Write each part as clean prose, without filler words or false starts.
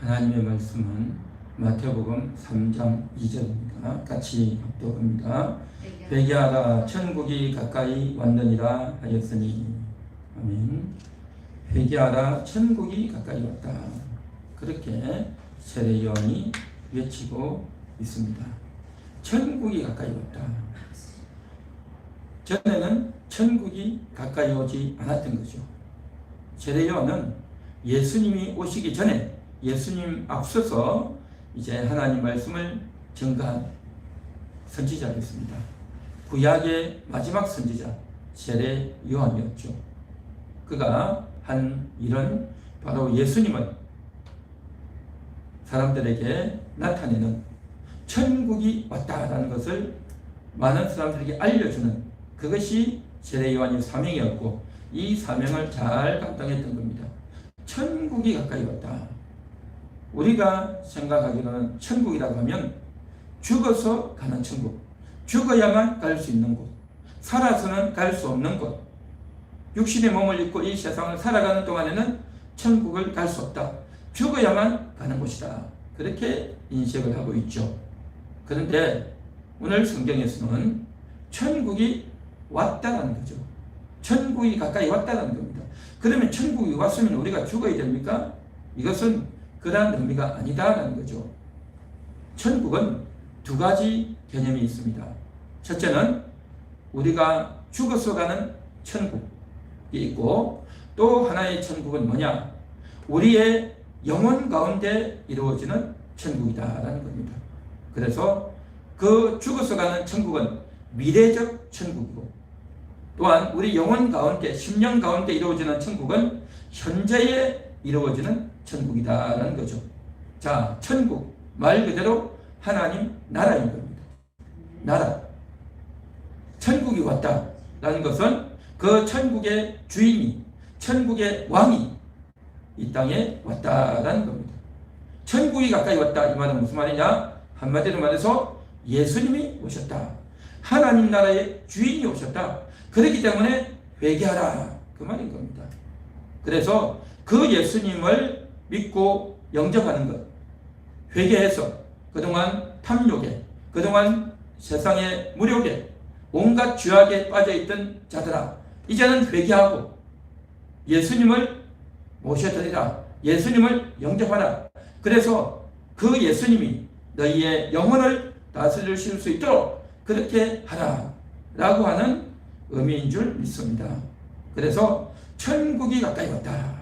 하나님의 말씀은 마태복음 3장 2절입니다. 같이 합독합니다. 회개하라 천국이 가까이 왔느니라 하였으니. 아멘. 회개하라 천국이 가까이 왔다. 그렇게 세례요한이 외치고 있습니다. 천국이 가까이 왔다. 전에는 천국이 가까이 오지 않았던 거죠. 세례요한은 예수님이 오시기 전에 예수님 앞서서 이제 하나님 말씀을 전가한 선지자였습니다. 구약의 마지막 선지자 세례 요한이었죠. 그가 한 일은 바로 예수님은 사람들에게 나타내는 천국이 왔다라는 것을 많은 사람들에게 알려주는 그것이 세례 요한의 사명이었고, 이 사명을 잘 감당했던 겁니다. 천국이 가까이 왔다. 우리가 생각하기로는 천국이라고 하면 죽어서 가는 천국, 죽어야만 갈 수 있는 곳, 살아서는 갈 수 없는 곳, 육신의 몸을 입고 이 세상을 살아가는 동안에는 천국을 갈 수 없다. 죽어야만 가는 곳이다. 그렇게 인식을 하고 있죠. 그런데 오늘 성경에서는 천국이 왔다라는 거죠. 천국이 가까이 왔다라는 겁니다. 그러면 천국이 왔으면 우리가 죽어야 됩니까? 이것은 그러한 의미가 아니다라는 거죠. 천국은 두 가지 개념이 있습니다. 첫째는 우리가 죽어서 가는 천국이 있고, 또 하나의 천국은 뭐냐? 우리의 영혼 가운데 이루어지는 천국이다라는 겁니다. 그래서 그 죽어서 가는 천국은 미래적 천국이고, 또한 우리 영혼 가운데, 심령 가운데 이루어지는 천국은 현재에 이루어지는 천국이다라는 거죠. 자, 천국 말 그대로 하나님 나라인 겁니다. 나라. 천국이 왔다라는 것은 그 천국의 주인이, 천국의 왕이 이 땅에 왔다라는 겁니다. 천국이 가까이 왔다. 이 말은 무슨 말이냐? 한마디로 말해서 예수님이 오셨다. 하나님 나라의 주인이 오셨다. 그렇기 때문에 회개하라. 그 말인 겁니다. 그래서 그 예수님을 믿고 영접하는 것, 회개해서 그동안 탐욕에, 그동안 세상의 무력에, 온갖 죄악에 빠져있던 자들아, 이제는 회개하고 예수님을 모셔드리라. 예수님을 영접하라. 그래서 그 예수님이 너희의 영혼을 다스리실 수 있도록 그렇게 하라 라고 하는 의미인 줄 믿습니다. 그래서 천국이 가까이 왔다.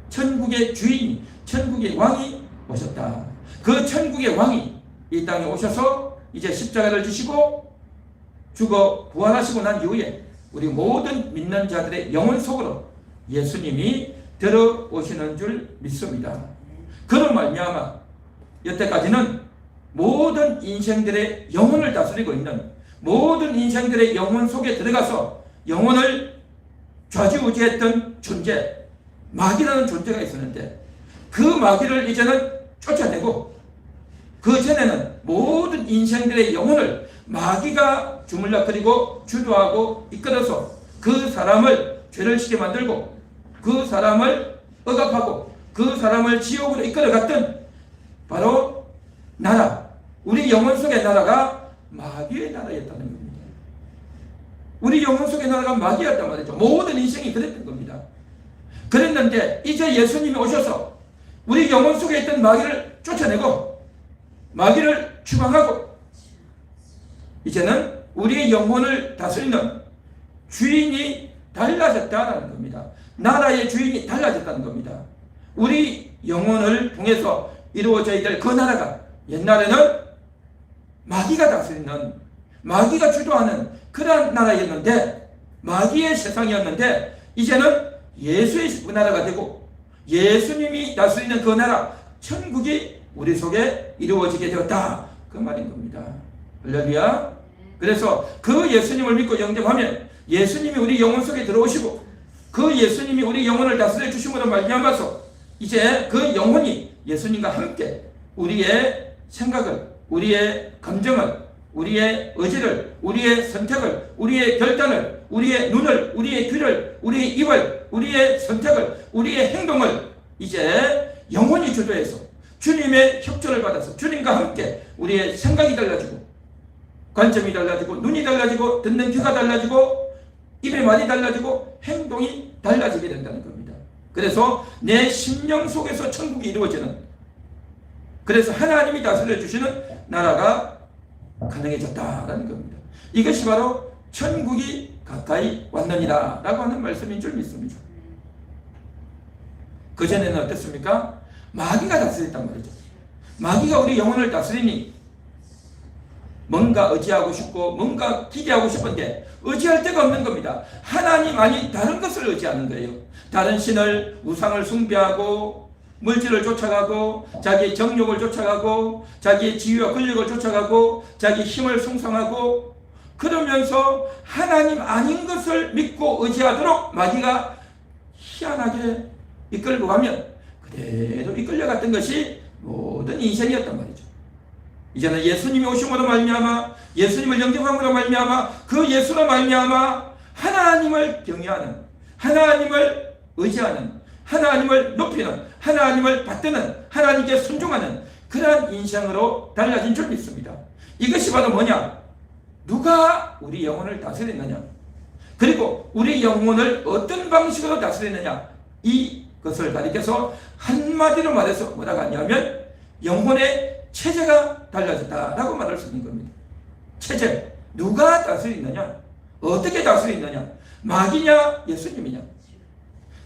천국의 주인이, 천국의 왕이 오셨다. 그 천국의 왕이 이 땅에 오셔서 이제 십자가를 지시고 죽어 부활하시고 난 이후에 우리 모든 믿는 자들의 영혼 속으로 예수님이 들어오시는 줄 믿습니다. 그런 말미암아 여태까지는 모든 인생들의 영혼을 다스리고 있는, 모든 인생들의 영혼 속에 들어가서 영혼을 좌지우지했던 존재, 마귀라는 존재가 있었는데, 그 마귀를 이제는 쫓아내고, 그 전에는 모든 인생들의 영혼을 마귀가 주물럭거리고 주도하고 이끌어서 그 사람을 죄를 지게 만들고, 그 사람을 억압하고, 그 사람을 지옥으로 이끌어갔던 바로 나라, 우리 영혼 속의 나라가 마귀의 나라였다는 겁니다. 우리 영혼 속의 나라가 마귀였단 말이죠. 모든 인생이 그랬던 겁니다. 그랬는데 이제 예수님이 오셔서 우리 영혼 속에 있던 마귀를 쫓아내고 마귀를 추방하고, 이제는 우리의 영혼을 다스리는 주인이 달라졌다는 겁니다. 나라의 주인이 달라졌다는 겁니다. 우리 영혼을 통해서 이루어져야 될 그 나라가 옛날에는 마귀가 다스리는, 마귀가 주도하는 그러한 나라였는데, 마귀의 세상이었는데, 이제는 예수의 나라가 되고 예수님이 다스리는 그 나라, 천국이 우리 속에 이루어지게 되었다. 그 말인 겁니다. 할렐루야. 그래서 그 예수님을 믿고 영접하면 예수님이 우리 영혼 속에 들어오시고, 그 예수님이 우리 영혼을 다스려 주심으로 말미암아서 이제 그 영혼이 예수님과 함께 우리의 생각을, 우리의 감정을, 우리의 의지를, 우리의 선택을, 우리의 결단을, 우리의 눈을, 우리의 귀를, 우리의 입을, 우리의 선택을, 우리의 행동을 이제 영혼이 주도해서 주님의 협조를 받아서 주님과 함께 우리의 생각이 달라지고 관점이 달라지고 눈이 달라지고 듣는 귀가 달라지고 입의 말이 달라지고 행동이 달라지게 된다는 겁니다. 그래서 내 심령 속에서 천국이 이루어지는, 그래서 하나님이 다스려 주시는 나라가 가능해졌다라는 겁니다. 이것이 바로 천국이 가까이 왔느니라 라고 하는 말씀인 줄 믿습니다. 그전에는 어땠습니까? 마귀가 다스렸단 말이죠. 마귀가 우리 영혼을 다스리니 뭔가 의지하고 싶고 뭔가 기대하고 싶은데 의지할 데가 없는 겁니다. 하나님 아닌 다른 것을 의지하는 거예요. 다른 신을, 우상을 숭배하고 물질을 쫓아가고 자기의 정욕을 쫓아가고 자기의 지위와 권력을 쫓아가고 자기의 힘을 숭상하고 그러면서 하나님 아닌 것을 믿고 의지하도록 마귀가 희한하게 이끌고 가면 그대로 이끌려갔던 것이 모든 인생이었단 말이죠. 이제는 예수님이 오심으로 말미암아 예수님을 영접함으로 말미암아 그 예수로 말미암아 하나님을 경외하는, 하나님을 의지하는, 하나님을 높이는, 하나님을 받드는, 하나님께 순종하는 그러한 인생으로 달라진 줄 믿습니다. 이것이 바로 뭐냐? 누가 우리 영혼을 다스리느냐, 그리고 우리 영혼을 어떤 방식으로 다스리느냐, 이것을 가리켜서 한마디로 말해서 뭐라고 하냐면 영혼의 체제가 달라졌다라고 말할 수 있는 겁니다. 체제, 누가 다스리느냐, 어떻게 다스리느냐, 마귀냐 예수님이냐,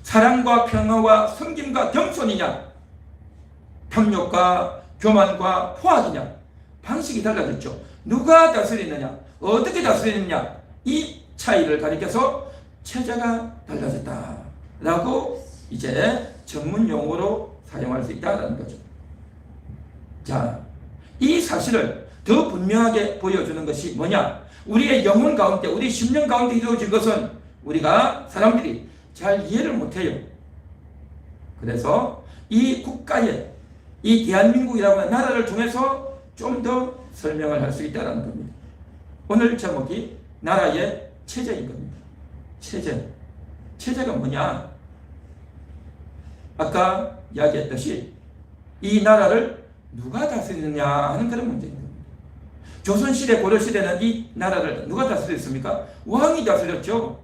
사랑과 평화와 섬김과 겸손이냐, 탐욕과 교만과 포악이냐, 방식이 달라졌죠. 누가 다스리느냐, 어떻게 다스리느냐, 이 차이를 가리켜서 체제가 달라졌다라고 이제 전문 용어로 사용할 수 있다는 거죠. 자, 이 사실을 더 분명하게 보여주는 것이 뭐냐? 우리의 영혼 가운데, 우리 심령 가운데 이루어진 것은 우리가 사람들이 잘 이해를 못해요. 그래서 이 국가에, 이 대한민국이라고 하는 나라를 통해서 좀 더 설명을 할 수 있다는 겁니다. 오늘 제목이 나라의 체제인 겁니다. 체제. 체제가 뭐냐? 아까 이야기했듯이 이 나라를 누가 다스리느냐 하는 그런 문제인 겁니다. 조선시대, 고려시대는 이 나라를 누가 다스렸습니까? 왕이 다스렸죠.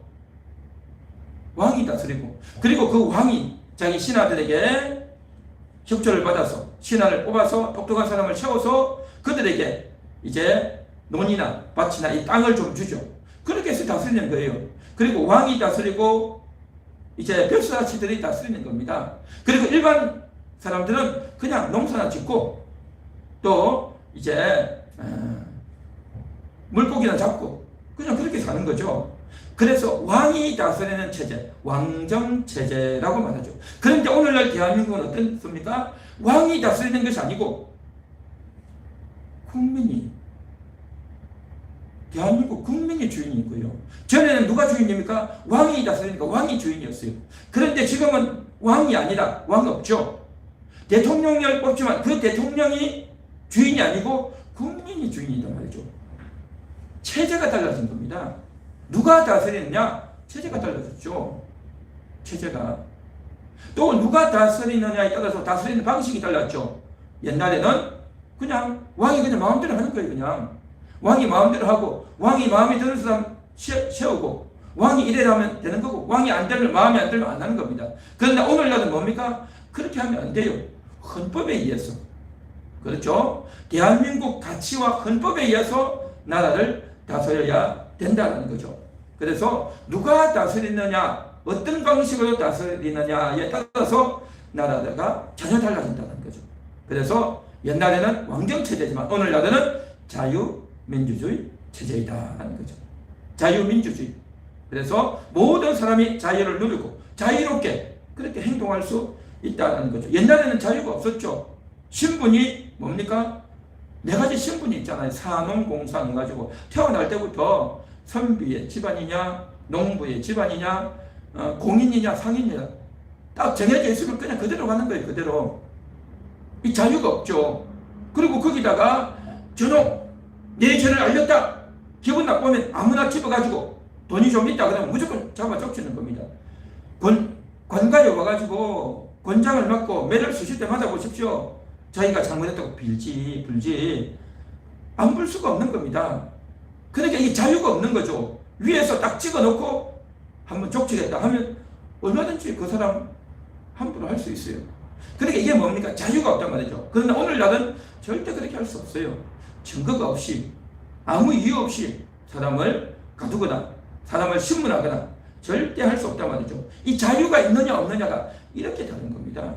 왕이 다스리고, 그리고 그 왕이 자기 신하들에게 협조를 받아서 신하를 뽑아서 똑똑한 사람을 채워서 그들에게 이제 논이나 밭이나 이 땅을 좀 주죠. 그렇게 해서 다스리는 거예요. 그리고 왕이 다스리고 이제 벼슬아치들이 다스리는 겁니다. 그리고 일반 사람들은 그냥 농사나 짓고 또 이제 물고기나 잡고 그냥 그렇게 사는 거죠. 그래서 왕이 다스리는 체제, 왕정체제라고 말하죠. 그런데 오늘날 대한민국은 어떻습니까? 왕이 다스리는 것이 아니고 국민이, 대한민국 국민이 주인이고요. 전에는 누가 주인입니까? 왕이 다스리니까 왕이 주인이었어요. 그런데 지금은 왕이 아니라, 왕 없죠. 대통령을 뽑지만 그 대통령이 주인이 아니고 국민이 주인이란 말이죠. 체제가 달라진 겁니다. 누가 다스리느냐? 체제가 달라졌죠. 체제가. 또 누가 다스리느냐에 따라서 다스리는 방식이 달랐죠. 옛날에는 그냥 왕이 그냥 마음대로 하는 거예요. 그냥 왕이 마음대로 하고 왕이 마음에 드는 사람 세우고 왕이 이래라면 되는 거고 왕이 안 되면, 마음에 안 들면 안 하는 겁니다. 그런데 오늘날은 뭡니까? 그렇게 하면 안 돼요. 헌법에 의해서. 그렇죠? 대한민국 가치와 헌법에 의해서 나라를 다스려야 된다는 거죠. 그래서 누가 다스리느냐, 어떤 방식으로 다스리느냐에 따라서 나라가 전혀 달라진다는 거죠. 그래서 옛날에는 왕정체제지만 오늘날에는 자유민주주의 체제이다라는 거죠. 자유민주주의. 그래서 모든 사람이 자유를 누리고 자유롭게 그렇게 행동할 수 있다는 거죠. 옛날에는 자유가 없었죠. 신분이 뭡니까? 네 가지 신분이 있잖아요. 산업, 공상 해가지고 태어날 때부터 선비의 집안이냐, 농부의 집안이냐, 공인이냐, 상인이냐 딱 정해져 있으면 그냥 그대로 가는 거예요. 그대로. 이 자유가 없죠. 그리고 거기다가 저놈 내 죄를 알렸다. 기분 나쁘면 아무나 집어가지고 돈이 좀 있다 그러면 무조건 잡아 쫓기는 겁니다. 관가에 와가지고 권장을 맞고 매를 수실 때 맞아보십시오. 자기가 잘못했다고 불지 안 불 수가 없는 겁니다. 그러니까 이게 자유가 없는 거죠. 위에서 딱 찍어놓고 한번 족치겠다 하면 얼마든지 그 사람 함부로 할 수 있어요. 그러니까 이게 뭡니까? 자유가 없단 말이죠. 그러나 오늘날은 절대 그렇게 할 수 없어요. 증거가 없이 아무 이유 없이 사람을 가두거나 사람을 신문하거나 절대 할 수 없단 말이죠. 이 자유가 있느냐 없느냐가 이렇게 다른 겁니다.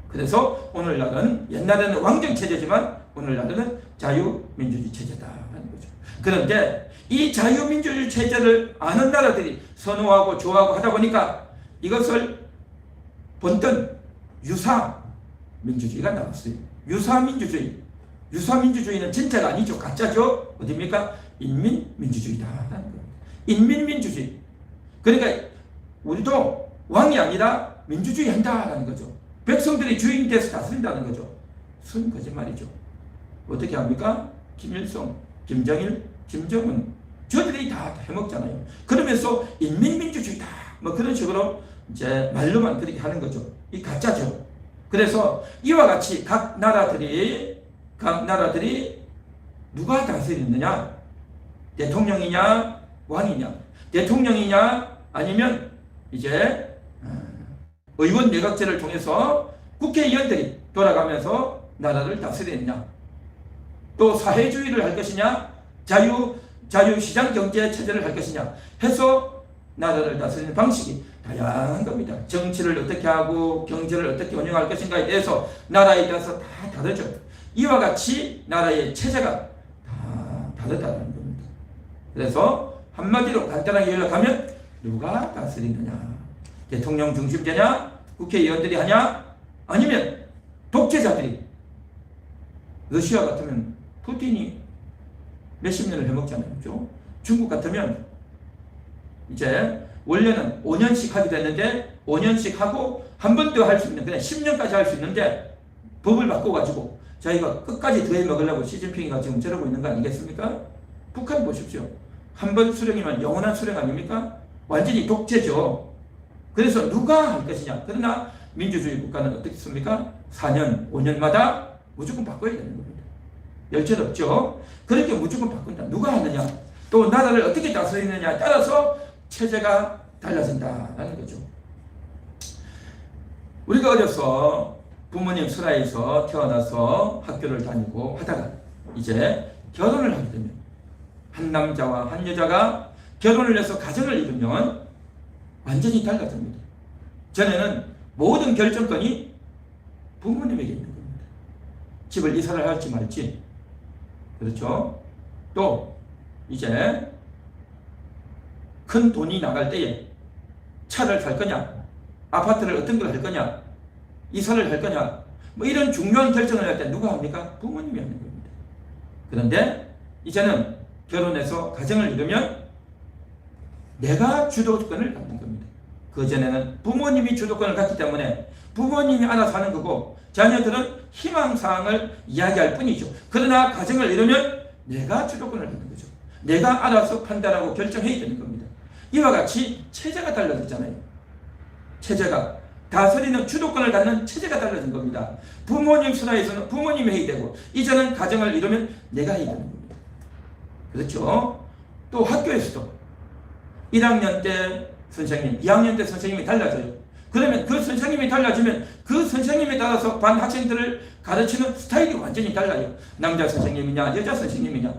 그래서 오늘날은 옛날에는 왕정체제지만 오늘날은 자유민주주의 체제다라는 거죠. 그런데 이 자유민주주의 체제를 아는 나라들이 선호하고 좋아하고 하다 보니까 이것을 본뜬 유사민주주의가 나왔어요. 유사민주주의. 유사민주주의는 진짜가 아니죠. 가짜죠. 어디입니까? 인민민주주의다라는 겁니다. 인민민주주의. 그러니까 우리도 왕이 아니라 민주주의 한다라는 거죠. 백성들이 주인이 돼서 다스린다는 거죠. 순 거짓말이죠. 어떻게 합니까? 김일성, 김정일, 김정은 저들이 다 해먹잖아요. 그러면서 인민민주주의다 뭐 그런 식으로 이제 말로만 그렇게 하는 거죠. 이 가짜죠. 그래서 이와 같이 각 나라들이 누가 다스리느냐? 대통령이냐 왕이냐? 대통령이냐 아니면 이제 의원 내각제를 통해서 국회의원들이 돌아가면서 나라를 다스리느냐? 또 사회주의를 할 것이냐? 자유시장 경제 체제를 할 것이냐? 해서 나라를 다스리는 방식이 다양한 겁니다. 정치를 어떻게 하고 경제를 어떻게 운영할 것인가에 대해서 나라에 따라서 다 다르죠. 이와 같이 나라의 체제가 다 다르다는 겁니다. 그래서 한마디로 간단하게 요약하면 누가 다스리느냐? 대통령 중심제냐? 국회의원들이 하냐? 아니면 독재자들이? 러시아 같으면 푸틴이 몇십 년을 해먹잖아요. 그렇죠? 중국 같으면 이제 원래는 5년씩 하게 됐는데 5년씩 하고 한 번 더 할 수 있는 그냥 10년까지 할 수 있는데 법을 바꿔가지고 자기가 끝까지 더해 먹으려고 시진핑이가 지금 저러고 있는 거 아니겠습니까? 북한 보십시오. 한 번 수령이면 영원한 수령 아닙니까? 완전히 독재죠. 그래서 누가 할 것이냐? 그러나 민주주의 국가는 어떻습니까? 4년, 5년마다 무조건 바꿔야 되는 겁니다. 열절 없죠? 그렇게 무조건 바꾼다. 누가 하느냐? 또 나라를 어떻게 다스리느냐에 따라서 체제가 달라진다라는 거죠. 우리가 어려서 부모님 수라에서 태어나서 학교를 다니고 하다가 이제 결혼을 하게 되면 한 남자와 한 여자가 결혼을 해서 가정을 이루면 완전히 달라집니다. 전에는 모든 결정권이 부모님에게 있는 겁니다. 집을 이사를 할지 말지. 그렇죠? 또 이제 큰 돈이 나갈 때에 차를 살 거냐, 아파트를 어떤 걸 할 거냐, 이사를 할 거냐, 뭐 이런 중요한 결정을 할 때 누가 합니까? 부모님이 하는 겁니다. 그런데 이제는 결혼해서 가정을 이루면 내가 주도권을 갖는 겁니다. 그전에는 부모님이 주도권을 갖기 때문에 부모님이 알아서 하는 거고 자녀들은 희망사항을 이야기할 뿐이죠. 그러나 가정을 이루면 내가 주도권을 갖는 거죠. 내가 알아서 판단하고 결정해야 되는 겁니다. 이와 같이 체제가 달라졌잖아요. 체제가 다스리는 주도권을 갖는 체제가 달라진 겁니다. 부모님 수라에서는 부모님이 해야 되고 이제는 가정을 이루면 내가 해야 되는 겁니다. 그렇죠? 또 학교에서도 1학년 때 선생님, 2학년 때 선생님이 달라져요. 그러면 그 선생님이 달라지면 그 선생님에 따라서 반 학생들을 가르치는 스타일이 완전히 달라요. 남자 선생님이냐 여자 선생님이냐,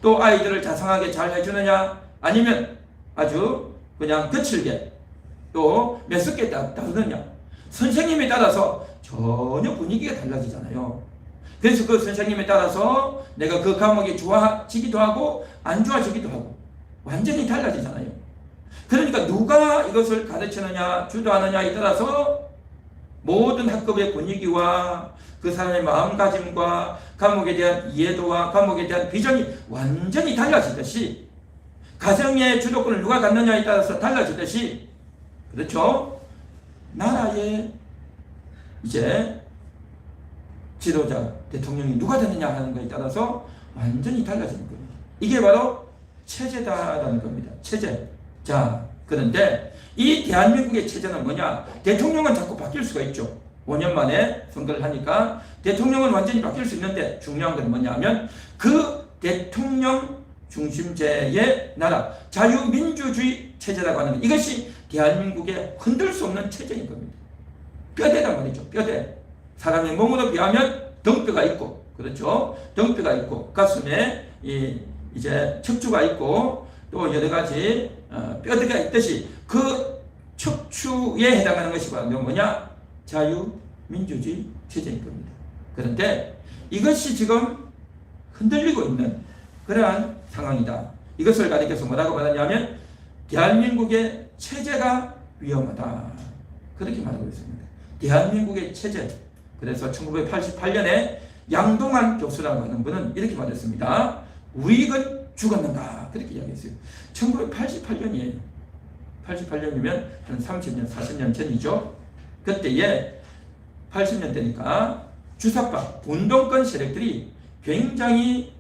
또 아이들을 자상하게 잘 해주느냐 아니면 아주 그냥 거칠게 또 메스게 다루느냐, 선생님에 따라서 전혀 분위기가 달라지잖아요. 그래서 그 선생님에 따라서 내가 그 과목이 좋아지기도 하고 안 좋아지기도 하고 완전히 달라지잖아요. 그러니까 누가 이것을 가르치느냐 주도하느냐에 따라서 모든 학급의 분위기와 그 사람의 마음가짐과 과목에 대한 이해도와 과목에 대한 비전이 완전히 달라지듯이 가정의 주도권을 누가 갖느냐에 따라서 달라지듯이 그렇죠? 나라의 이제 지도자, 대통령이 누가 되느냐 하는 것에 따라서 완전히 달라지는 겁니다. 이게 바로 체제다라는 겁니다. 체제. 자, 그런데 이 대한민국의 체제는 뭐냐? 대통령은 자꾸 바뀔 수가 있죠. 5년 만에 선거를 하니까 대통령은 완전히 바뀔 수 있는데 중요한 건 뭐냐 하면 그 대통령 중심제의 나라, 자유민주주의 체제라고 하는 것, 이것이 대한민국의 흔들 수 없는 체제인 겁니다. 뼈대란 말이죠. 뼈대. 사람의 몸으로 비하면 등뼈가 있고, 그렇죠? 등뼈가 있고, 가슴에 이제 척추가 있고, 또 여러 가지 뼈대가 있듯이 그 척추에 해당하는 것이 바로 뭐냐? 자유민주주의 체제인 겁니다. 그런데 이것이 지금 흔들리고 있는 그러한 상황이다. 이것을 가리켜서 뭐라고 말하냐면 대한민국의 체제가 위험하다. 그렇게 말하고 있습니다. 대한민국의 체제. 그래서 1988년에 양동환 교수라고 하는 분은 이렇게 말했습니다. 우익은 죽었는가? 그렇게 이야기했어요. 1988년이에요. 88년이면 한 30년, 40년 전이죠. 그때에 80년대니까 주사파 운동권 세력들이 굉장히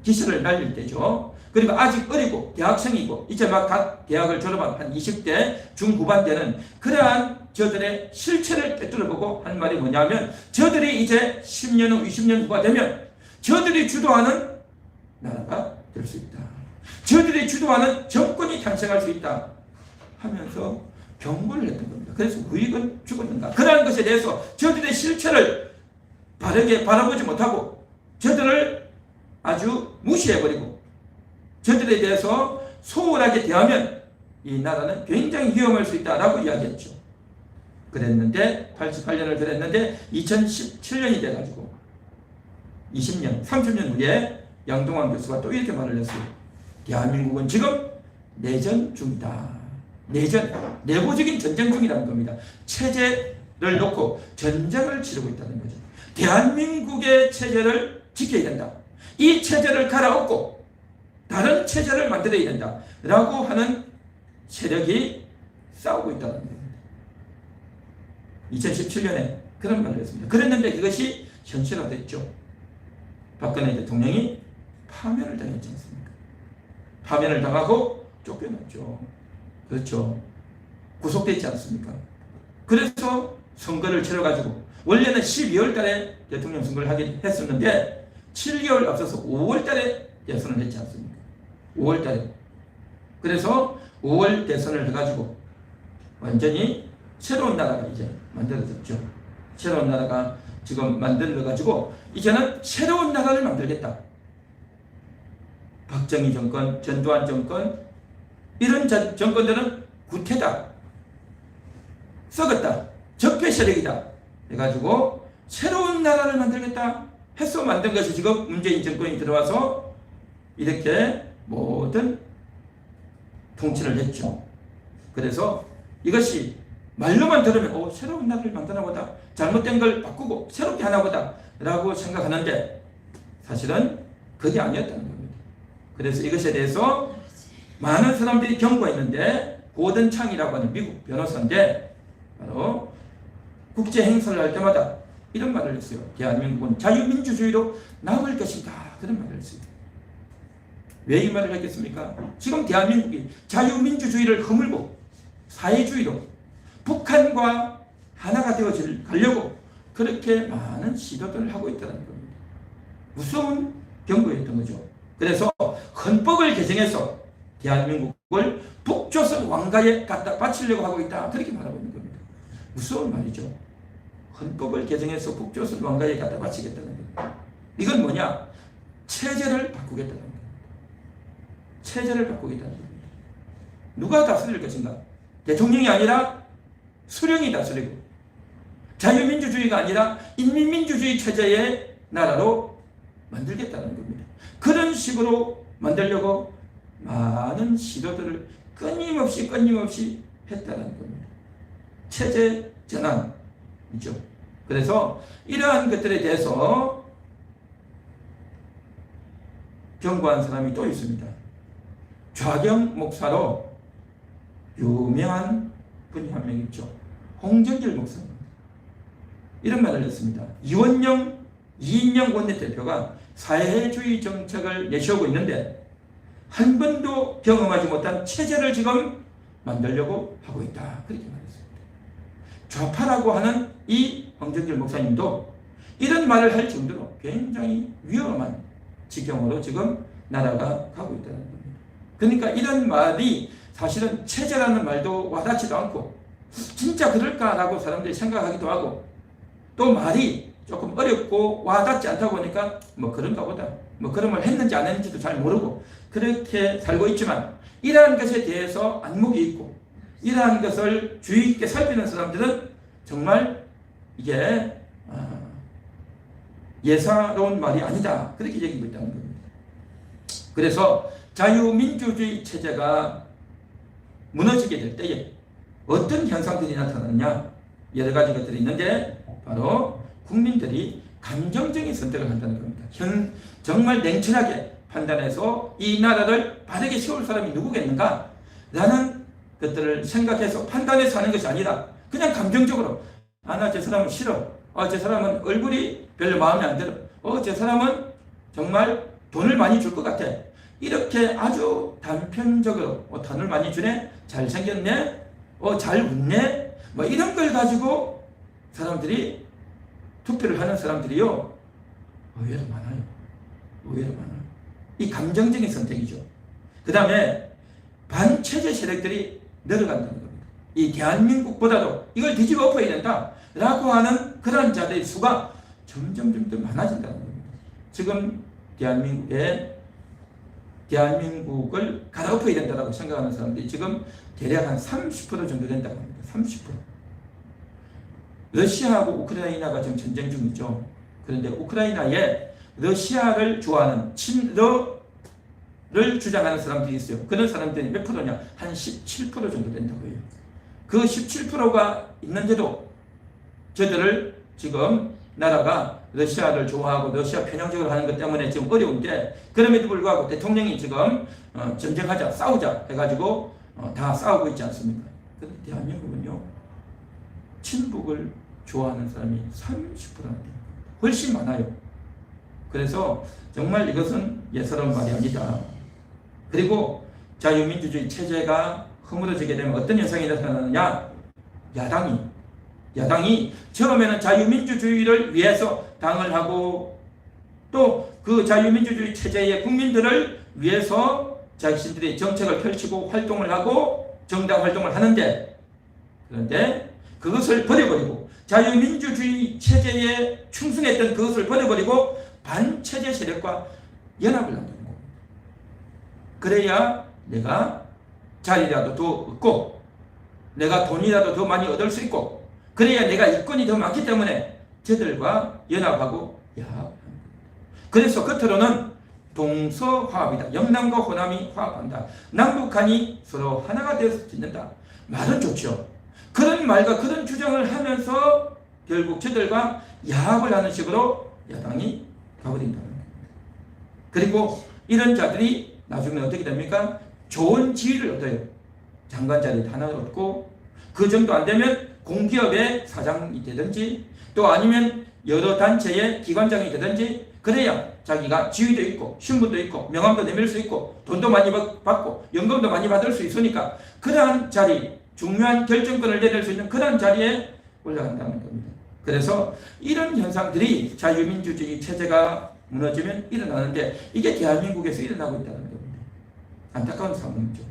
기세를 날릴 때죠. 그리고 아직 어리고 대학생이고 이제 막 각 대학을 졸업한 한 20대 중후반 때는 그러한 저들의 실체를 꿰뚫어보고 한 말이 뭐냐면 저들이 이제 10년 후 20년 후가 되면 저들이 주도하는 나라가 될 수 있다. 저들이 주도하는 정권이 탄생할 수 있다 하면서 경고를 했던 겁니다. 그래서 우익은 죽었는가? 그러한 것에 대해서 저들의 실체를 바르게 바라보지 못하고 저들을 아주 무시해버리고 저들에 대해서 소홀하게 대하면 이 나라는 굉장히 위험할 수 있다라고 이야기했죠. 그랬는데 88년을 그랬는데 2017년이 돼가지고 20년, 30년 후에 양동환 교수가 또 이렇게 말을 했어요. 대한민국은 지금 내전 중이다. 내부적인 전쟁 중이라는 겁니다. 체제를 놓고 전쟁을 치르고 있다는 거죠. 대한민국의 체제를 지켜야 된다. 이 체제를 갈아엎고 다른 체제를 만들어야 된다. 라고 하는 세력이 싸우고 있다는 겁니다. 2017년에 그런 말을 했습니다. 그랬는데 그것이 현실화됐죠. 박근혜 대통령이 파면을 당했지 않습니까? 파면을 당하고 쫓겨났죠. 그렇죠. 구속되지 않습니까? 그래서 선거를 치러가지고 원래는 12월 달에 대통령 선거를 하긴 했었는데 7개월 앞서서 5월 달에 대선을 했지 않습니까? 5월 달에. 그래서 5월 대선을 해가지고 완전히 새로운 나라가 이제 만들어졌죠. 새로운 나라가 지금 만들어가지고 이제는 새로운 나라를 만들겠다. 박정희 정권, 전두환 정권 이런 정권들은 구태다, 썩었다, 적폐 세력이다 해가지고 새로운 나라를 만들겠다 해서 만든 것이 지금 문재인 정권이 들어와서 이렇게 모든 통치를 했죠. 그래서 이것이 말로만 들으면 새로운 나라를 만드나 보다, 잘못된 걸 바꾸고 새롭게 하나 보다 라고 생각하는데 사실은 그게 아니었다는 겁니다. 그래서 이것에 대해서 많은 사람들이 경고했는데 고든 창이라고 하는 미국 변호사인데 바로 국제 행사를 할 때마다 이런 말을 했어요. 대한민국은 자유민주주의로 남을 것이다. 그런 말을 했어요. 왜 이 말을 했겠습니까? 지금 대한민국이 자유민주주의를 허물고 사회주의로 북한과 하나가 되어질 가려고 그렇게 많은 시도들을 하고 있다는 겁니다. 무서운 경고였던 거죠. 그래서 헌법을 개정해서 대한민국을 북조선 왕가에 갖다 바치려고 하고 있다. 그렇게 말하고 있는 겁니다. 무서운 말이죠. 헌법을 개정해서 북조선 왕가에 갖다 바치겠다는 겁니다. 이건 뭐냐? 체제를 바꾸겠다는 겁니다. 체제를 바꾸겠다는 겁니다. 누가 다스릴 것인가? 대통령이 아니라 수령이 다스리고 자유민주주의가 아니라 인민민주주의 체제의 나라로 만들겠다는 겁니다. 그런 식으로 만들려고 많은 시도들을 끊임없이 했다는 겁니다. 체제 전환이죠. 그래서 이러한 것들에 대해서 경고한 사람이 또 있습니다. 좌경 목사로 유명한 분이 한 명 있죠. 홍정길 목사입니다. 이런 말을 했습니다. 이인영 원내대표가 사회주의 정책을 내세우고 있는데 한 번도 경험하지 못한 체제를 지금 만들려고 하고 있다. 그렇게 말했습니다. 좌파라고 하는 이 황정길 목사님도 이런 말을 할 정도로 굉장히 위험한 지경으로 지금 나라가 가고 있다는 겁니다. 그러니까 이런 말이 사실은 체제라는 말도 와닿지도 않고 진짜 그럴까라고 사람들이 생각하기도 하고 또 말이 조금 어렵고 와닿지 않다 보니까 뭐 그런가 보다 뭐 그런 말 했는지 안 했는지도 잘 모르고 그렇게 살고 있지만 이러한 것에 대해서 안목이 있고 이러한 것을 주의 있게 살피는 사람들은 정말 이게 예사로운 말이 아니다 그렇게 얘기하고 있다는 겁니다. 그래서 자유민주주의 체제가 무너지게 될 때에 어떤 현상들이 나타나느냐 여러 가지 것들이 있는데 바로 국민들이 감정적인 선택을 한다는 겁니다. 정말 냉철하게 판단해서 이 나라를 바르게 세울 사람이 누구겠는가 라는 것들을 생각해서 판단해서 하는 것이 아니라 그냥 감정적으로 나 저 사람은 싫어 저 사람은 얼굴이 별로 마음에 안 들어 저 사람은 정말 돈을 많이 줄 것 같아 이렇게 아주 단편적으로 돈을 많이 주네 잘생겼네 잘 웃네 뭐 이런 걸 가지고 사람들이 투표를 하는 사람들이요 의외로 많아요. 의외로 많아요. 이 감정적인 선택이죠. 그 다음에 반체제 세력들이 늘어간다는 겁니다. 이 대한민국보다도 이걸 뒤집어 엎어야 된다 라고 하는 그런 자들의 수가 점점 더 많아진다는 겁니다. 지금 대한민국을 갈아엎어야 된다고 생각하는 사람들이 지금 대략 한 30% 정도 된다고 합니다. 30%. 러시아하고 우크라이나가 지금 전쟁 중이죠. 그런데 우크라이나에 러시아를 좋아하는 친러를 주장하는 사람들이 있어요. 그런 사람들이 몇 프로냐? 한 17% 정도 된다고 해요. 그 17%가 있는데도 저들을 지금 나라가 러시아를 좋아하고 러시아 편향적으로 하는 것 때문에 지금 어려운데 그럼에도 불구하고 대통령이 지금 전쟁하자 싸우자 해가지고 다 싸우고 있지 않습니까? 그런데 대한민국은요 친북을 좋아하는 사람이 30%입니다. 훨씬 많아요. 그래서 정말 이것은 예사로운 말이 아니다. 그리고 자유민주주의 체제가 허물어지게 되면 어떤 현상이 나타나느냐? 야당이 처음에는 자유민주주의를 위해서 당을 하고 또 그 자유민주주의 체제의 국민들을 위해서 자신들의 정책을 펼치고 활동을 하고 정당 활동을 하는데 그런데 그것을 버려버리고 자유민주주의 체제에 충성했던 그것을 버려버리고 반체제 세력과 연합을 한다는 겁니다. 그래야 내가 자리라도 더 얻고 내가 돈이라도 더 많이 얻을 수 있고 그래야 내가 이권이 더 많기 때문에 저들과 연합하고 야합합니다. 그래서 겉으로는 동서화합이다. 영남과 호남이 화합한다. 남북한이 서로 하나가 되어서 짓는다. 말은 좋죠. 그런 말과 그런 주장을 하면서 결국 저들과 야합을 하는 식으로 야당이 가버린다는 겁니다. 그리고 이런 자들이 나중에 어떻게 됩니까? 좋은 지위를 얻어요. 장관 자리 하나를 얻고 그 정도 안 되면 공기업의 사장이 되든지 또 아니면 여러 단체의 기관장이 되든지 그래야 자기가 지위도 있고 신분도 있고 명함도 내밀 수 있고 돈도 많이 받고 연금도 많이 받을 수 있으니까 그러한 자리 중요한 결정권을 내릴 수 있는 그런 자리에 올라간다는 겁니다. 그래서 이런 현상들이 자유민주주의 체제가 무너지면 일어나는데 이게 대한민국에서 일어나고 있다는 겁니다. 안타까운 상황이죠.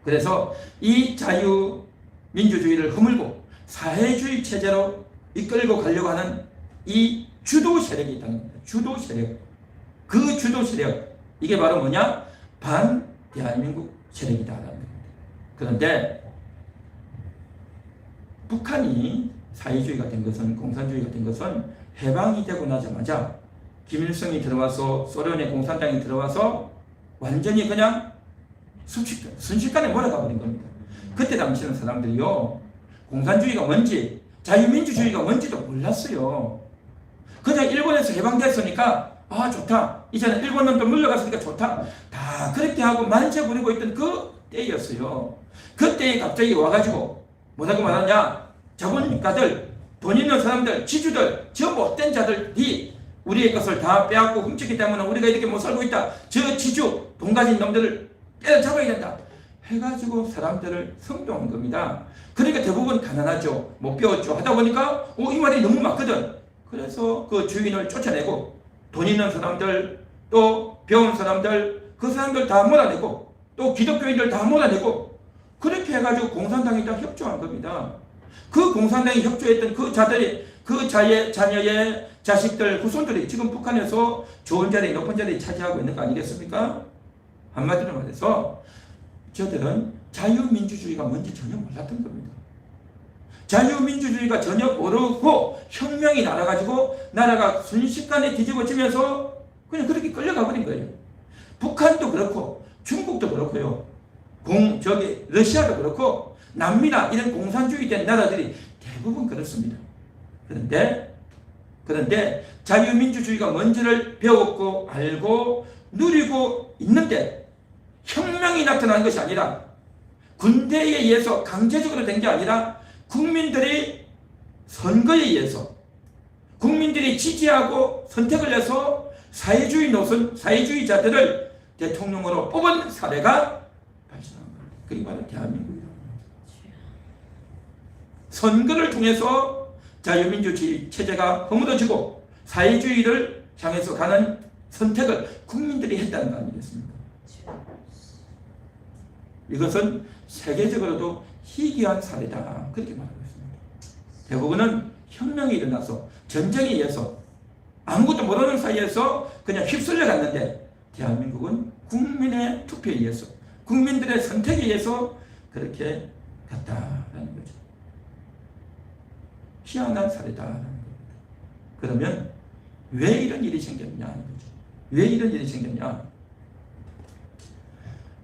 그래서 이 자유민주주의를 허물고 사회주의 체제로 이끌고 가려고 하는 이 주도 세력이 있다는 겁니다. 주도 세력. 그 주도 세력. 이게 바로 뭐냐? 반 대한민국 세력이다라는 겁니다. 그런데 북한이 사회주의가 된 것은 공산주의가 된 것은 해방이 되고 나자마자 김일성이 들어와서 소련의 공산당이 들어와서 완전히 그냥 순식간에 몰아가 버린 겁니다. 그때 당시는 사람들이요 공산주의가 뭔지 자유민주주의가 뭔지도 몰랐어요. 그냥 일본에서 해방됐으니까 좋다. 이제는 일본 놈도 물러갔으니까 좋다. 다 그렇게 하고 만세 부리고 있던 그 때였어요. 그때에 갑자기 와가지고 뭐라고 말하냐? 자본가들, 돈 있는 사람들, 지주들, 저 못된 자들이 우리의 것을 다 빼앗고 훔쳤기 때문에 우리가 이렇게 못 살고 있다. 저 지주, 돈 가진 놈들을 때려잡아야 된다. 해가지고 사람들을 성공한 겁니다. 그러니까 대부분 가난하죠. 못 배웠죠. 하다 보니까 이 말이 너무 맞거든. 그래서 그 주인을 쫓아내고 돈 있는 사람들 또 배운 사람들 그 사람들 다 몰아내고 또 기독교인들 다 몰아내고 그렇게 해가지고 공산당에다 협조한 겁니다. 그 공산당에 협조했던 그 자들이 그 자녀의 자식들 후손들이 지금 북한에서 좋은 자리 높은 자리 차지하고 있는 거 아니겠습니까? 한마디로 말해서 저들은 자유민주주의가 뭔지 전혀 몰랐던 겁니다. 자유민주주의가 전혀 모르고 혁명이 날아가지고 나라가 순식간에 뒤집어지면서 그냥 그렇게 끌려가 버린 거예요. 북한도 그렇고 중국도 그렇고요. 러시아도 그렇고 남미나 이런 공산주의된 나라들이 대부분 그렇습니다. 그런데 자유민주주의가 뭔지를 배웠고 알고 누리고 있는데 혁명이 나타난 것이 아니라 군대에 의해서 강제적으로 된 게 아니라 국민들이 선거에 의해서 국민들이 지지하고 선택을 해서 사회주의자들을 대통령으로 뽑은 사례가 발생한 겁니다. 그게 바로 대한민국이라고 합니다. 선거를 통해서 자유민주주의 체제가 허물어지고 사회주의를 향해서 가는 선택을 국민들이 했다는 거 아니겠습니까? 이것은 세계적으로도 희귀한 사례다. 그렇게 말하고 있습니다. 대부분은 혁명이 일어나서 전쟁에 의해서 아무것도 모르는 사이에서 그냥 휩쓸려 갔는데 대한민국은 국민의 투표에 의해서 국민들의 선택에 의해서 그렇게 갔다라는 거죠. 희한한 사례다라는 겁니다. 그러면 왜 이런 일이 생겼냐 하는 거죠. 왜 이런 일이 생겼냐?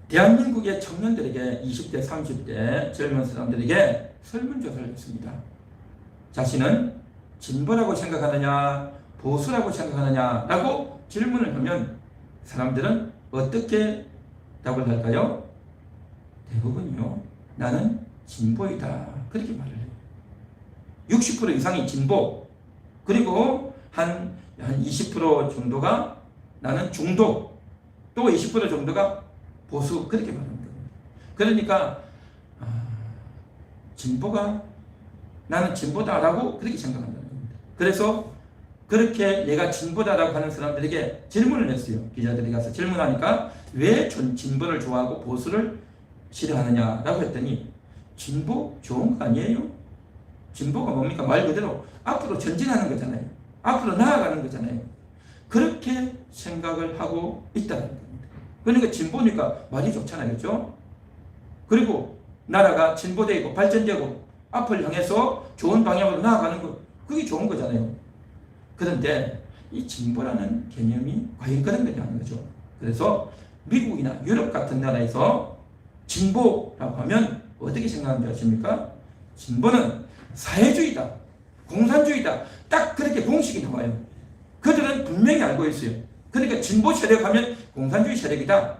대한민국의 청년들에게 20대, 30대 젊은 사람들에게 설문조사를 했습니다. 자신은 진보라고 생각하느냐 보수라고 생각하느냐라고 질문을 하면 사람들은 어떻게 답을 할까요? 대부분요. 나는 진보이다. 그렇게 말을 해요. 60% 이상이 진보, 그리고 한 20% 정도가 나는 중도, 또 20% 정도가 보수, 그렇게 말하는 겁니다. 그러니까 진보가 나는 진보다라고 그렇게 생각한다는 겁니다. 그래서 그렇게 내가 진보다라고 하는 사람들에게 질문을 했어요. 기자들이 가서 질문하니까 왜 진보를 좋아하고 보수를 싫어하느냐라고 했더니 진보 좋은 거 아니에요? 진보가 뭡니까? 말 그대로 앞으로 전진하는 거잖아요. 앞으로 나아가는 거잖아요. 그렇게 생각을 하고 있다는 겁니다. 그러니까 진보니까 말이 좋잖아요. 그렇죠? 그리고 나라가 진보되고 발전되고 앞을 향해서 좋은 방향으로 나아가는 것, 그게 좋은 거잖아요. 그런데 이 진보라는 개념이 과연 그런 거냐는 거죠. 그래서 미국이나 유럽 같은 나라에서 진보라고 하면 어떻게 생각하는지 아십니까? 진보는 사회주의다, 공산주의다, 딱 그렇게 공식이 나와요. 그들은 분명히 알고 있어요. 그러니까 진보 세력 하면 공산주의 세력이다,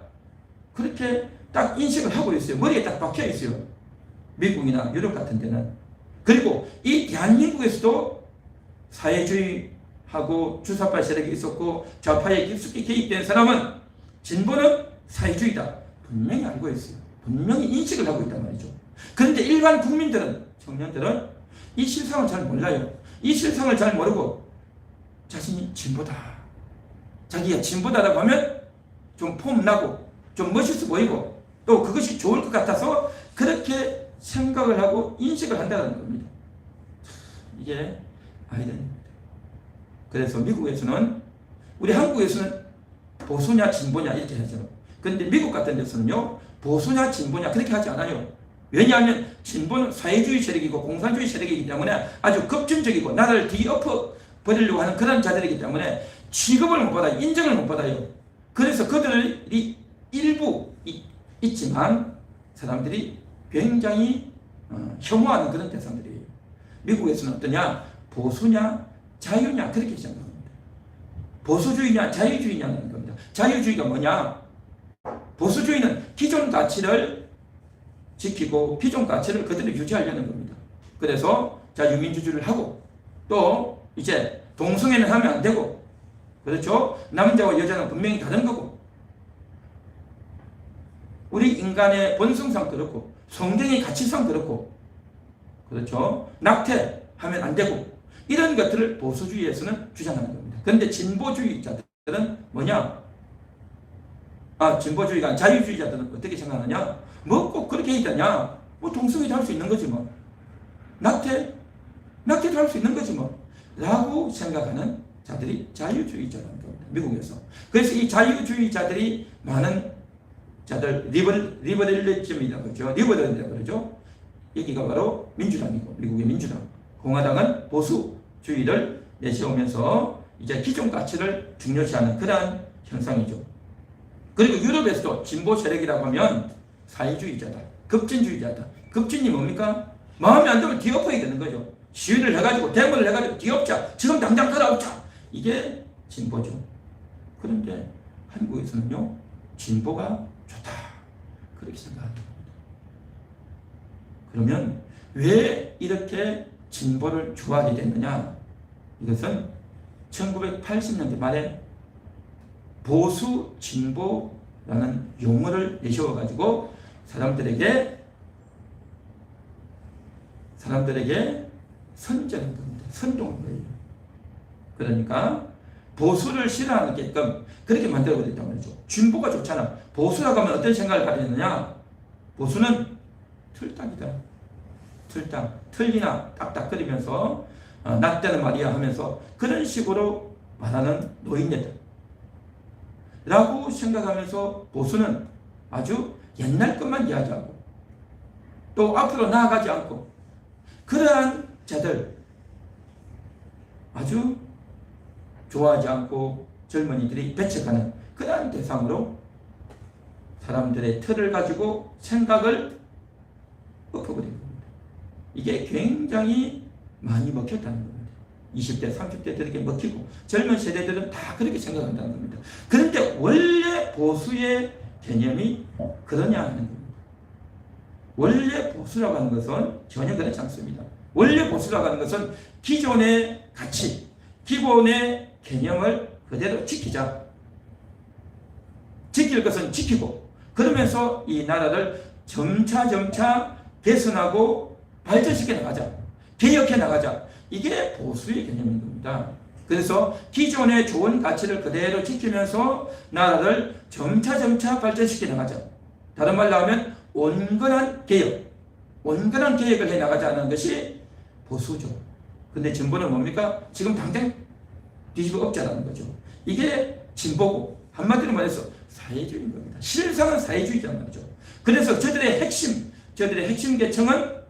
그렇게 딱 인식을 하고 있어요. 머리에 딱 박혀 있어요. 미국이나 유럽 같은 데는. 그리고 이 대한민국에서도 사회주의하고 주사파 세력이 있었고 좌파에 깊숙이 개입된 사람은 진보는 사회주의다 분명히 알고 있어요. 분명히 인식을 하고 있단 말이죠. 그런데 일반 국민들은, 청년들은 이 실상을 잘 몰라요. 이 실상을 잘 모르고 자신이 진보다, 자기가 진보다라고 하면 좀 폼나고 좀 멋있어 보이고 또 그것이 좋을 것 같아서 그렇게 생각을 하고 인식을 한다는 겁니다. 이게 아이러니입니다. 그래서 미국에서는, 우리 한국에서는 보수냐 진보냐 이렇게 하죠. 그런데 미국 같은 데서는요, 보수냐 진보냐 그렇게 하지 않아요. 왜냐하면 진보는 사회주의 세력이고 공산주의 세력이기 때문에 아주 급진적이고 나라를 뒤엎어 버리려고 하는 그런 자들이기 때문에 취급을 못 받아요. 인정을 못 받아요. 그래서 그들이 일부 있지만 사람들이 굉장히 혐오하는 그런 대상들이에요. 미국에서는 어떠냐? 보수냐 자유냐 그렇게 생각합니다. 보수주의냐 자유주의냐는 겁니다. 자유주의가 뭐냐? 보수주의는 기존 가치를 지키고 기존 가치를 그대로 유지하려는 겁니다. 그래서 자유민주주의를 하고 또 이제 동성애는 하면 안 되고, 그렇죠? 남자와 여자는 분명히 다른 거고, 우리 인간의 본성상 그렇고 성경의 가치상 그렇고 그렇죠. 낙태하면 안 되고 이런 것들을 보수주의에서는 주장하는 겁니다. 그런데 진보주의자들은 뭐냐? 진보주의가 아니라 자유주의자들은 어떻게 생각하느냐? 뭐 꼭 그렇게 해야 되냐? 뭐 동성애도 할 수 있는 거지 뭐. 낙태도 할 수 있는 거지 뭐. 라고 생각하는 자들이 자유주의자라는 겁니다. 미국에서. 그래서 이 자유주의자들이 많은 자들, 리버럴리즘이라고 그러죠. 리버럴이라고 그러죠. 여기가 바로 민주당이고, 미국의 민주당. 공화당은 보수주의를 내세우면서 이제 기존 가치를 중요시하는 그러한 현상이죠. 그리고 유럽에서도 진보 세력이라고 하면 사회주의자다, 급진주의자다. 급진이 뭡니까? 마음에 안 들면 뒤엎어야 되는 거죠. 시위를 해가지고 데모를 해가지고 뒤엎자, 지금 당장 돌아오자. 이게 진보죠. 그런데 한국에서는요, 진보가 좋다, 그렇게 생각합니다. 그러면 왜 이렇게 진보를 좋아하게 됐느냐? 이것은 1980년대 말에 보수 진보라는 용어를 내세워가지고 사람들에게 선전한 겁니다. 선동한 거예요. 그러니까 보수를 싫어하게끔 그렇게 만들어버렸단 말이죠. 진보가 좋잖아. 보수라고 하면 어떤 생각을 가지느냐? 보수는 틀딱이다. 틀딱. 틀리나 딱딱거리면서 나 때는 말이야 하면서 그런 식으로 말하는 노인네들 라고 생각하면서 보수는 아주 옛날 것만 이야기하고 또 앞으로 나아가지 않고 그러한 자들 아주 좋아하지 않고 젊은이들이 배척하는 그러한 대상으로 사람들의 틀을 가지고 생각을 엎어버린 겁니다. 이게 굉장히 많이 먹혔다는 겁니다. 20대, 30대들에게 먹히고 젊은 세대들은 다 그렇게 생각한다는 겁니다. 그런데 원래 보수의 개념이 그러냐 하는 겁니다. 원래 보수라고 하는 것은 전혀 그렇지 않습니다. 원래 보수라고 하는 것은 기존의 가치, 기본의 개념을 그대로 지키자. 지킬 것은 지키고 그러면서 이 나라를 점차 개선하고 발전시켜 나가자. 개혁해 나가자. 이게 보수의 개념인 겁니다. 그래서 기존의 좋은 가치를 그대로 지키면서 나라를 점차 발전시켜 나가자. 다른 말로 하면 온건한 개혁을 해 나가자는 것이 보수죠. 근데 진보는 뭡니까? 지금 당장 뒤집어 엎자라는 거죠. 이게 진보고 한마디로 말해서 사회주의인 겁니다. 실상은 사회주의자는 말이죠. 그래서 저들의 핵심 계층은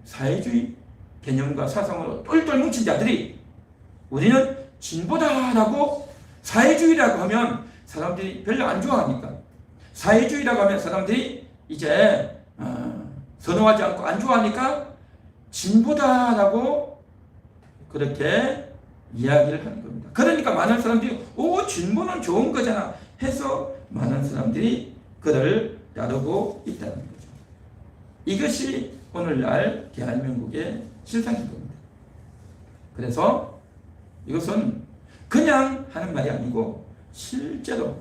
사회주의 개념과 사상으로 똘똘 뭉친 자들이 우리는 진보다라고 사회주의라고 하면 사람들이 별로 안 좋아하니까 사회주의라고 하면 사람들이 이제 선호하지 않고 안 좋아하니까 진보다라고 그렇게 이야기를 하는 겁니다. 그러니까 많은 사람들이 진보는 좋은 거잖아 해서 많은 사람들이 그를 따르고 있다는 거죠. 이것이 오늘날 대한민국의 실상인 겁니다. 그래서 이것은 그냥 하는 말이 아니고 실제로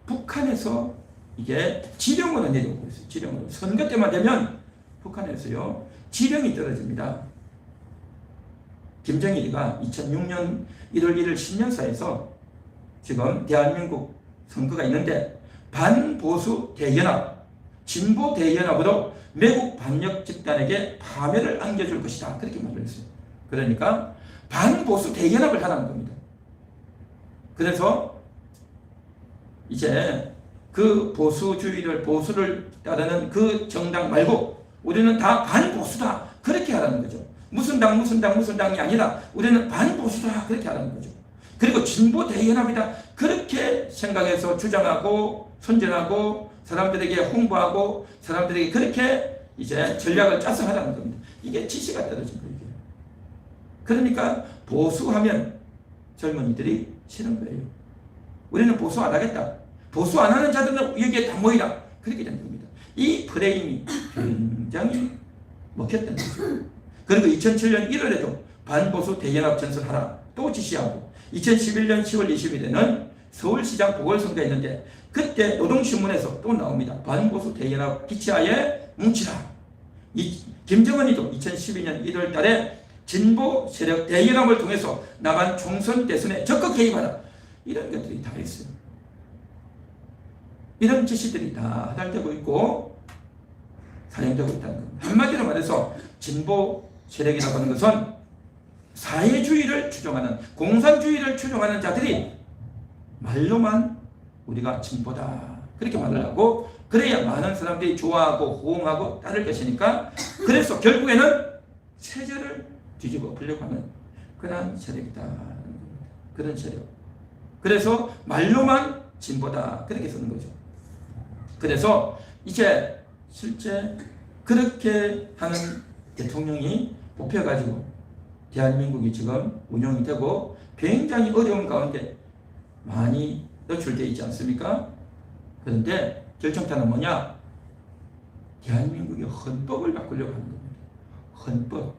북한에서 이게 지령으로 내려오고 있어요. 지령으로. 선거 때만 되면 북한에서요 지령이 떨어집니다. 김정일이가 2006년 1월 1일 신년사에서 지금 대한민국 선거가 있는데 반보수 대연합, 진보 대연합으로 매국 반역 집단에게 파멸을 안겨줄 것이다. 그렇게 말을 했어요. 그러니까 반보수 대연합을 하라는 겁니다. 그래서 이제 그 보수를 따르는 그 정당 말고 우리는 다 반보수다. 그렇게 하라는 거죠. 무슨 당이 아니라 우리는 반보수다. 그렇게 하라는 거죠. 그리고 진보 대연합이다. 그렇게 생각해서 주장하고 선전하고 사람들에게 홍보하고 사람들에게 그렇게 이제 전략을 짜서 하라는 겁니다. 이게 지시가 떨어진 거예요. 그러니까 보수하면 젊은이들이 싫은 거예요. 우리는 보수 안 하겠다. 보수 안 하는 자들은 여기에 다 모이라. 그렇게 된 겁니다. 이 프레임이 굉장히 먹혔던 거죠. 그리고 2007년 1월에도 반보수 대연합 전선하라 또 지시하고 2011년 10월 20일에는 서울시장 보궐선거가 있는데 그때 노동신문에서 또 나옵니다. 반보수 대연합 기치하에 뭉치라. 김정은이도 2012년 1월 달에 진보 세력 대연합을 통해서 남한 총선 대선에 적극 개입하라. 이런 것들이 다 있어요. 이런 지시들이 다 하달되고 있고 사용되고 있다는 겁니다. 한마디로 말해서 진보 세력이라고 하는 것은 사회주의를 추종하는, 공산주의를 추종하는 자들이 말로만 우리가 진보다 그렇게 말을 하고, 그래야 많은 사람들이 좋아하고 호응하고 따를 것이니까, 그래서 결국에는 체제를 뒤집어 엎으려고 하는 그런 세력이다. 그런 세력. 그래서 말로만 진보다 그렇게 쓰는 거죠. 그래서 이제 실제 그렇게 하는 대통령이 뽑혀가지고 대한민국이 지금 운영이 되고 굉장히 어려운 가운데 많이 노출되어 있지 않습니까? 그런데 결정타는 뭐냐? 대한민국의 헌법을 바꾸려고 하는 겁니다.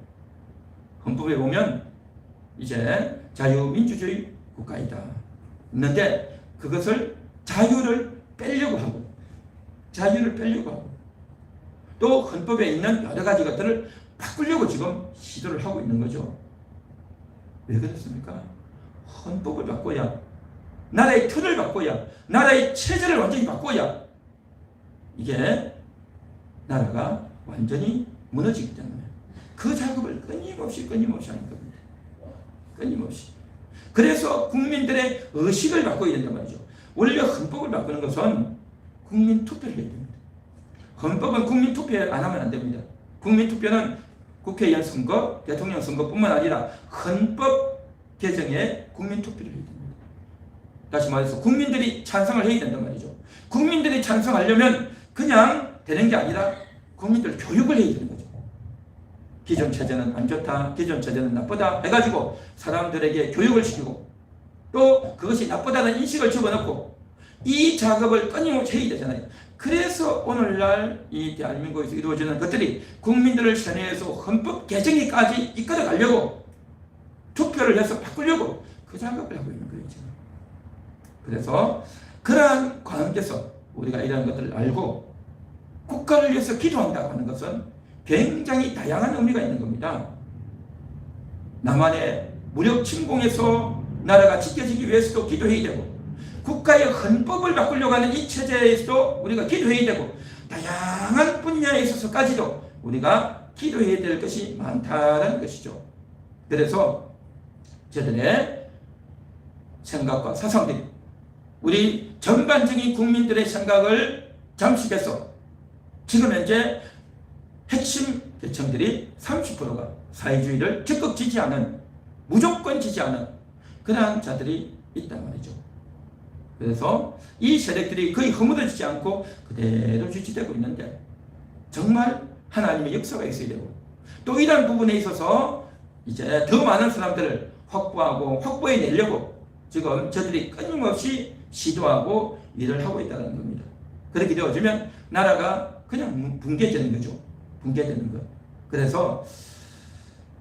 헌법에 보면 이제 자유민주주의 국가이다 있는데, 그것을 자유를 빼려고 하고 또 헌법에 있는 여러 가지 것들을 바꾸려고 지금 시도를 하고 있는 거죠. 왜 그렇습니까? 헌법을 바꿔야, 나라의 틀을 바꿔야, 나라의 체제를 완전히 바꿔야 이게 나라가 완전히 무너지기 때문에 그 작업을 끊임없이 하는 겁니다. 끊임없이. 그래서 국민들의 의식을 바꿔야 된단 말이죠. 원래 헌법을 바꾸는 것은 국민 투표를 해야 됩니다. 헌법은 국민 투표 안 하면 안 됩니다. 국민 투표는 국회의원 선거, 대통령 선거뿐만 아니라 헌법 개정에 국민 투표를 해야 됩니다. 다시 말해서 국민들이 찬성을 해야 된단 말이죠. 국민들이 찬성하려면 그냥 되는 게 아니라 국민들 교육을 해야 되는 거죠. 기존 체제는 안 좋다, 기존 체제는 나쁘다 해가지고 사람들에게 교육을 시키고, 또 그것이 나쁘다는 인식을 집어넣고, 이 작업을 끊임없이 해야 되잖아요. 그래서 오늘날 이 대한민국에서 이루어지는 것들이 국민들을 선회해서 헌법 개정에까지 이끌어 가려고 투표를 해서 바꾸려고 그 작업을 하고 있는 거예요, 지금. 그래서 그러한 관계에서 우리가 이런 것들을 알고 국가를 위해서 기도한다고 하는 것은 굉장히 다양한 의미가 있는 겁니다. 남한의 무력 침공에서 나라가 지켜지기 위해서도 기도해야 되고, 국가의 헌법을 바꾸려고 하는 이 체제에서도 우리가 기도해야 되고, 다양한 분야에 있어서까지도 우리가 기도해야 될 것이 많다는 것이죠. 그래서 저들의 생각과 사상들이 우리 전반적인 국민들의 생각을 잠식해서 지금 현재 핵심 계층들이 30%가 사회주의를 적극 지지하는, 무조건 지지하는 그러한 자들이 있단 말이죠. 그래서 이 세력들이 거의 허물어지지 않고 그대로 유지되고 있는데, 정말 하나님의 역사가 있어야 되고, 또 이런 부분에 있어서 이제 더 많은 사람들을 확보하고 확보해 내려고 지금 저들이 끊임없이 시도하고 일을 하고 있다는 겁니다. 그렇게 되어지면 나라가 그냥 붕괴되는 거죠. 붕괴되는 것. 그래서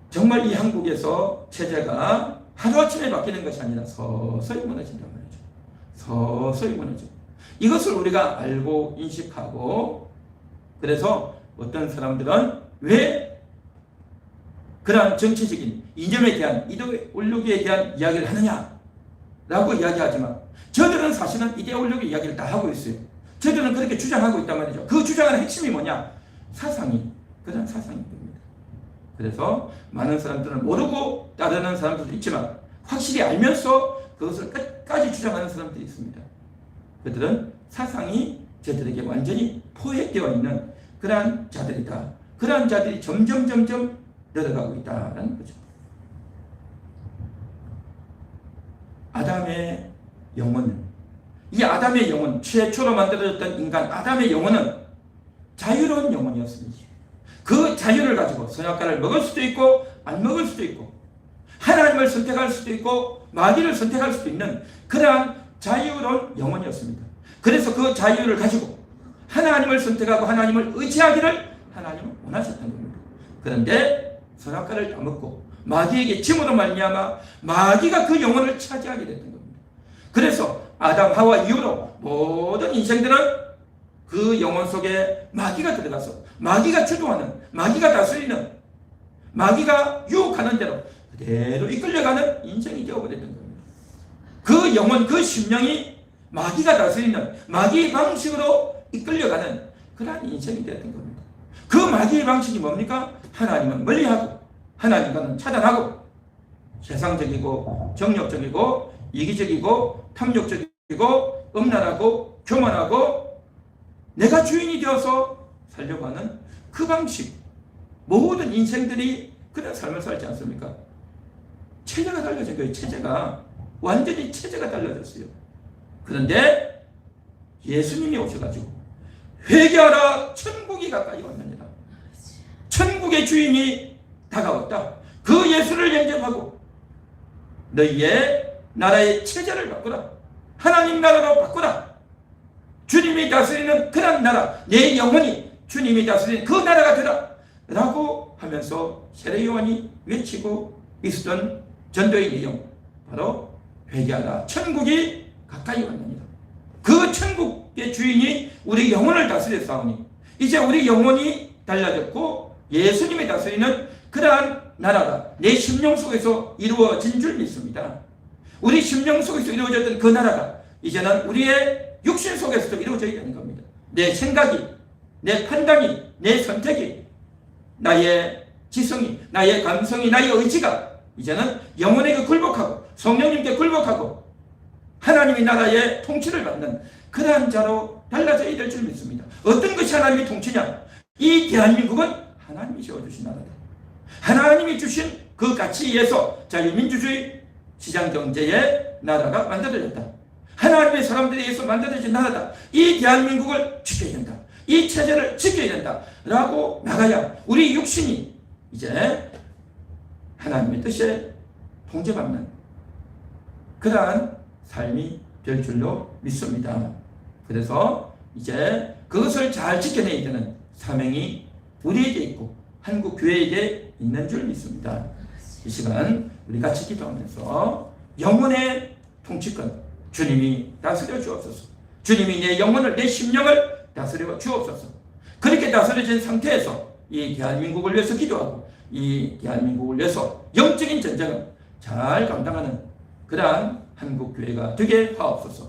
정말 이 한국에서 체제가 하루아침에 바뀌는 것이 아니라 서서히 무너진단 말이죠. 서서히 무너져. 이것을 우리가 알고 인식하고, 그래서 어떤 사람들은 왜 그러한 정치적인 이념에 대한 이데올로기에 대한 이야기를 하느냐라고 이야기하지만, 저들은 사실은 이데올로기 이야기를 다 하고 있어요. 저들은 그렇게 주장하고 있단 말이죠. 그 주장하는 핵심이 뭐냐? 사상이, 그런 사상인 겁니다. 그래서 많은 사람들은 모르고 따르는 사람들도 있지만, 확실히 알면서 그것을 끝까지 주장하는 사람들이 있습니다. 그들은 사상이 저들에게 완전히 포획되어 있는 그러한 자들이다. 그러한 자들이 점점 늘어가고 있다는 거죠. 아담의 영혼, 이 아담의 영혼, 최초로 만들어졌던 인간 아담의 영혼은 자유로운 영혼이었습니다. 그 자유를 가지고 선악과를 먹을 수도 있고 안 먹을 수도 있고, 하나님을 선택할 수도 있고 마귀를 선택할 수도 있는 그러한 자유로운 영혼이었습니다. 그래서 그 자유를 가지고 하나님을 선택하고 하나님을 의지하기를 하나님은 원하셨던 겁니다. 그런데 선악과를 다 먹고 마귀에게 짐으로 말미암아 마귀가 그 영혼을 차지하게 됐던 겁니다. 그래서 아담 하와 이후로 모든 인생들은 그 영혼 속에 마귀가 들어가서 마귀가 주도하는, 마귀가 다스리는, 마귀가 유혹하는 대로 그대로 이끌려가는 인생이 되어버렸던 겁니다. 그 영혼, 그 심령이 마귀가 다스리는 마귀의 방식으로 이끌려가는 그러한 인생이 되었던 겁니다. 그 마귀의 방식이 뭡니까? 하나님은 멀리하고 하나님과는 차단하고 세상적이고 정욕적이고 이기적이고 탐욕적이고 음란하고 교만하고 내가 주인이 되어서 살려고 하는 그 방식. 모든 인생들이 그런 삶을 살지 않습니까? 체제가 달라진 거예요. 체제가 완전히 체제가 달라졌어요. 그런데 예수님이 오셔가지고 회개하라, 천국이 가까이 왔느니라. 천국의 주인이 다가왔다. 그 예수를 영접하고 너희의 나라의 체제를 바꾸라. 하나님 나라로 바꾸라. 주님이 다스리는 그런 나라, 내 영혼이 주님이 다스리는 그 나라가 되라 라고 하면서 세례 요한이 외치고 있었던 전도의 내용, 바로 회개하라, 천국이 가까이 왔느니라. 그 천국의 주인이 우리 영혼을 다스려 싸우니 이제 우리 영혼이 달라졌고 예수님이 다스리는 그러한 나라가 내 심령 속에서 이루어진 줄 믿습니다. 우리 심령 속에서 이루어졌던 그 나라가 이제는 우리의 육신 속에서도 이루어져야 되는 겁니다. 내 생각이, 내 판단이, 내 선택이, 나의 지성이, 나의 감성이, 나의 의지가 이제는 영혼에게 굴복하고 성령님께 굴복하고 하나님의 나라의 통치를 받는 그러한 자로 달라져야 될 줄 믿습니다. 어떤 것이 하나님의 통치냐? 이 대한민국은 하나님이 세워주신 나라다. 하나님이 주신 그 가치에 의해서 자유민주주의 시장경제의 나라가 만들어졌다. 하나님의 사람들에 의해서 만들어진 나라다. 이 대한민국을 지켜야 된다. 이 체제를 지켜야 된다 라고 나가야 우리 육신이 이제 하나님의 뜻에 통제받는 그러한 삶이 될 줄로 믿습니다. 그래서 이제 그것을 잘 지켜내야 되는 사명이 우리에게 있고 한국 교회에게 있는 줄 믿습니다. 이 시간 우리 같이 기도하면서 영혼의 통치권 주님이 다스려 주옵소서. 주님이 내 영혼을, 내 심령을 다스려 주옵소서. 그렇게 다스려진 상태에서 이 대한민국을 위해서 기도하고 이 대한민국을 위해서 영적인 전쟁을 잘 감당하는 그러한 한국교회가 되게 하옵소서.